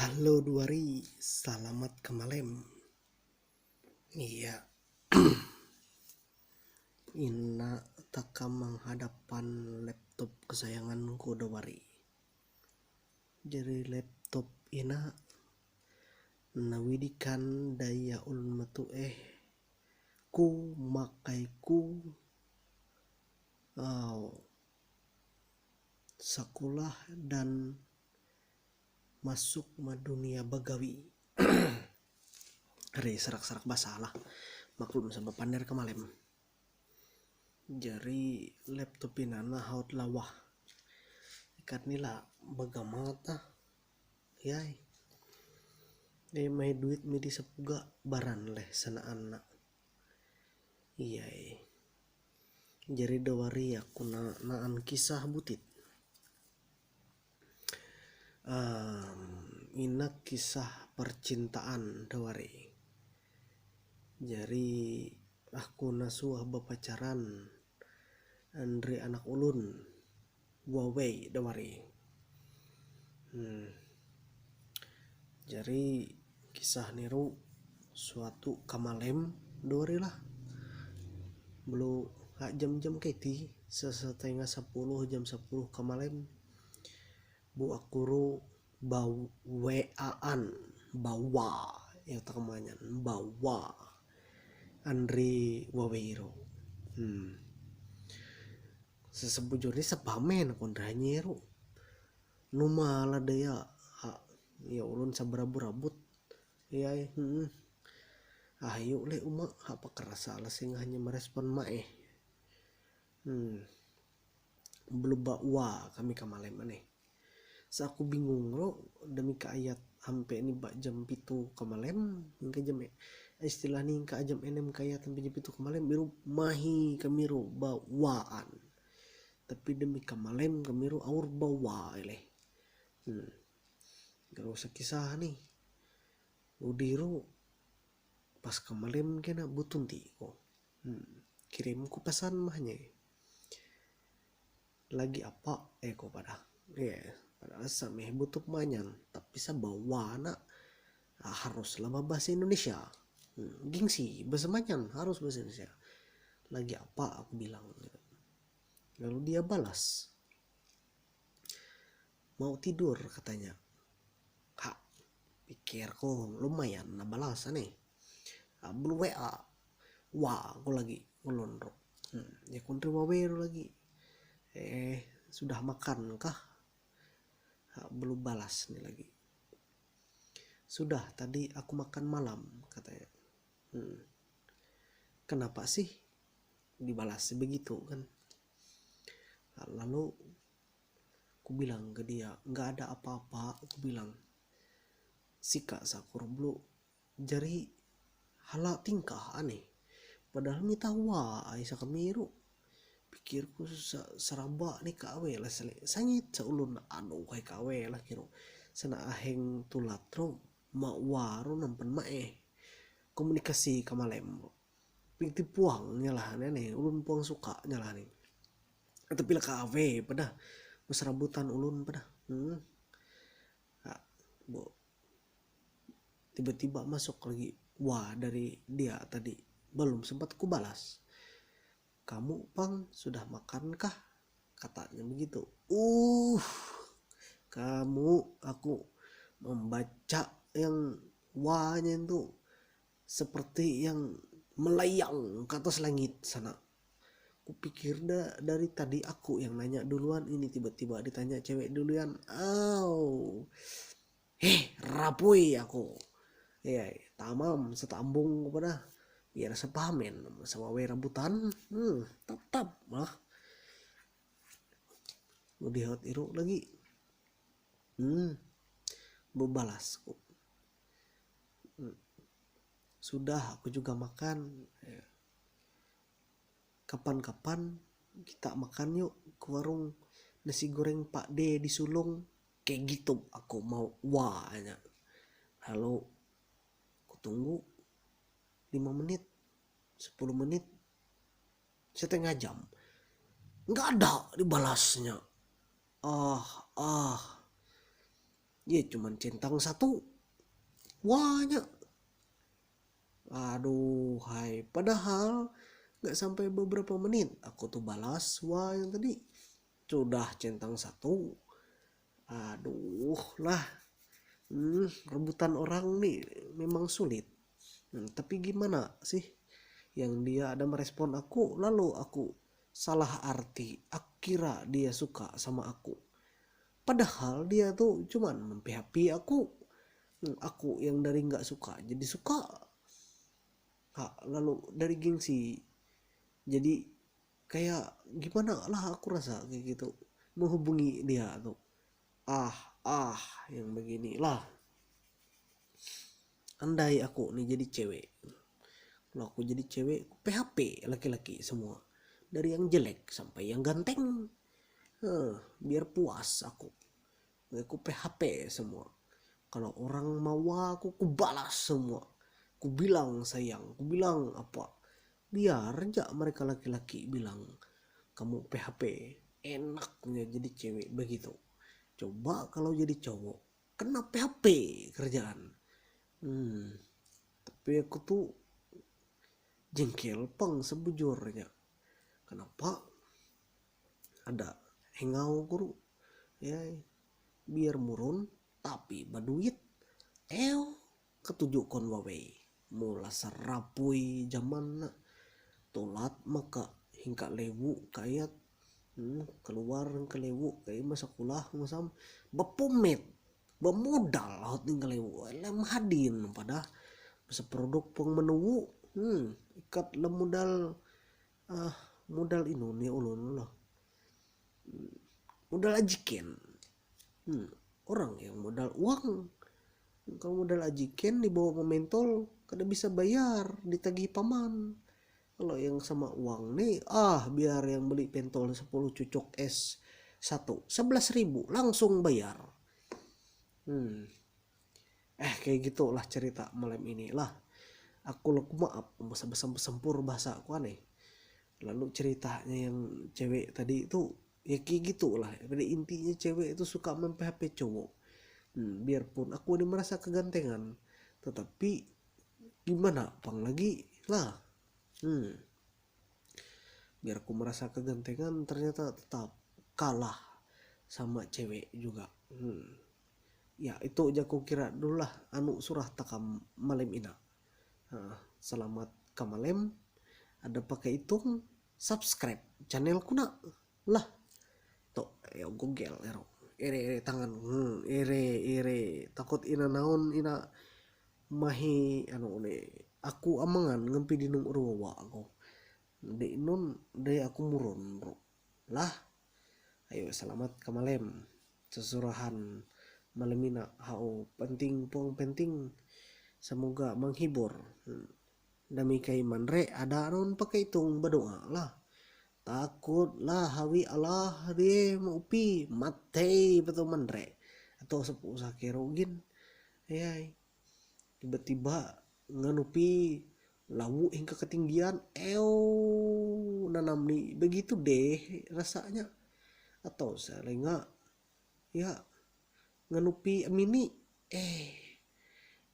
Halo Duari, selamat kemalem. Iya, Ina taka menghadapan laptop kesayanganku Duari. Jadi laptop Ina nawidikan daya ulun metu ku makai ku sekolah dan masuk ke dunia bagawi. Hari serak-serak basalah maklum sama pander kemalem. Jadi laptop inana haut lawah ikat nila bagamata yai may duit midi sepuga baran leh sana anak iyai. Jadi dawari aku naan kisah butit ina kisah percintaan dawari. Jadi aku nasuah bapacaran Andre anak ulun Huawei dawari. Jadi kisah niru suatu kamalem dawari lah. Belum jam-jam keti setengah 10 jam 10 kamalem bu akuru bau waan bawa ya takemanyan bawa Andri Waweiro sesebujurnya sepamen kondranyero numala daya ya ulun saberabu-rabut ya ayo le uma apa kerasa lah sing hanya merespon mae belum bakwa kami kamalem aneh. Aku bingung lo demi ke ayat sampai ini bak jam pitu kamalem hingga jam istilah nih hingga jam enem kaya sampai jam pitu kamalem biru mahi kamiru bawaan tapi demi kamalem kamiru aur bawa ele gak usah kisah nih udiru pas kamalem kena butun ti kok kirimku pesan mahnya lagi apa kok pada padahal sameh butuh manyan tapi sabawa anak harus lama bahasa Indonesia gengsi bahasa manyan harus bahasa Indonesia lagi apa aku bilang lalu dia balas mau tidur katanya. Kak pikirku lumayan nah balasan belum WA wah aku lagi ngelondrok ya kontri waweru lagi sudah makan kah belum balas nih lagi. Sudah tadi aku makan malam katanya. Kenapa sih dibalas begitu kan? Lalu aku bilang ke dia nggak ada apa-apa. Aku bilang sika sakur blu jari hala tingkah aneh. Padahal mi tahu Aisyah kamiru pikirku seraba nih kawe lah sangit seulun anu kai kawe lah kiro sana aheng tulatro mak waru nampen komunikasi kamalem pinti puang nyalah nene ulun puang suka nyalah nih tapi lah kawe pada mesrabutan ulun pada tiba-tiba masuk lagi wah dari dia tadi belum sempat ku balas. Kamu pang sudah makan kah? Katanya begitu. Kamu aku membaca yang wahnya itu seperti yang melayang ke atas langit sana. Kupikir dari tadi aku yang nanya duluan ini tiba-tiba ditanya cewek duluan. Rapui aku. Tamam setambung kepada biar sepamen sama rambutan tetap lah udah hot iru lagi berbalas kok sudah aku juga makan kapan-kapan kita makan yuk ke warung nasi goreng Pak D di Sulung kayak gitu aku mau wahnya. Lalu aku tunggu 5 menit 10 menit setengah jam nggak ada dibalasnya ya cuman centang satu, banyak. Aduh hai, padahal nggak sampai beberapa menit aku tuh balas wah yang tadi sudah centang satu. Aduh lah, rebutan orang nih memang sulit. Tapi gimana sih, yang dia ada merespon aku lalu aku salah arti, aku kira dia suka sama aku, padahal dia tuh cuman mem-PHP aku. Aku yang dari nggak suka jadi suka. Lalu dari gengsi jadi kayak gimana lah, aku rasa kayak gitu menghubungi dia tuh ah ah yang beginilah. Andai aku nih jadi cewek, kalau aku jadi cewek aku PHP laki-laki semua, dari yang jelek sampai yang ganteng. Biar puas aku PHP semua. Kalau orang mau aku balas semua, aku bilang sayang, aku bilang apa, biar aja mereka laki-laki bilang kamu PHP. Enaknya jadi cewek begitu. Coba kalau jadi cowok kena PHP kerjaan. Tapi aku tuh jengkel peng sebujurnya. Kenapa ada hengau guru ya, biar murun tapi baduit ketujuh kon wawe mula serapui zaman tolat maka hingga lewu kayak keluar ke lewu kayak masa kulah masam bepomet bemodal laut tinggal lewu lem hadin pada masa produk peng menunggu ikat lem modal modal inu nih ulun lah, modal ajiken. Orang yang modal uang, kalau modal ajiken dibawa mementol kada bisa bayar, ditagih paman. Kalau yang sama uang nih biar yang beli pentol 10 cucuk es 11.000 langsung bayar. Kayak gitulah cerita malam ini lah. Aku maaf masa besempur bahasa aku aneh. Lalu ceritanya yang cewek tadi itu ya kayak gitulah. Pada intinya cewek itu suka mem-PHP cowok. Biarpun aku ini merasa kegantengan, tetapi gimana pang lagi lah. Biar aku merasa kegantengan ternyata tetap kalah sama cewek juga. Ya itu aja aku kira dulu lah anu surah takam malam ina. Selamat kamalem, ada pakai hitung subscribe channelku nak lah to ya google ere tangan ere takut ina naon ina mahi anu ne aku amangan ngempi di nung ruwa aku de nun de aku murun bro lah. Ayo selamat kamalem sesurahan malamina hau penting pong penting, semoga menghibur. Dami kay manre ada non pakai hitung berdoa lah. Takut lah hawi Allah dia maupi matei betul manre atau sepuh sakirogin ya tiba-tiba nganupi lawu hingga ketinggian nanam nih begitu deh rasanya. Atau selenga ya nganupi mini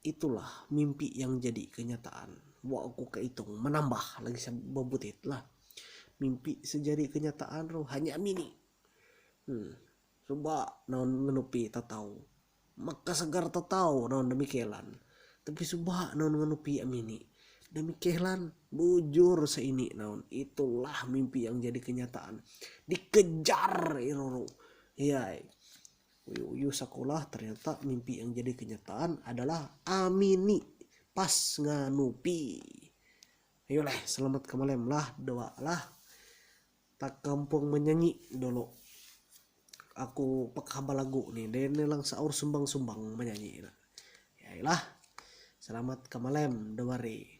itulah mimpi yang jadi kenyataan. Wah aku kehitung menambah lagi sebutit lah, mimpi sejadi kenyataan roh hanya mini. Coba naon nganupi tatau maka segar tatau naon demikian, tapi subah naon nganupi mini demikian bujur seini naon itulah mimpi yang jadi kenyataan dikejar iroro ya. Uyu sekolah ternyata mimpi yang jadi kenyataan adalah amini pas nganupi. Ayolah selamat kemalem lah doa lah tak kampung menyanyi dulu aku pekah lagu nih dan lang saur sumbang menyanyi. Ya lah selamat kemalem dewari.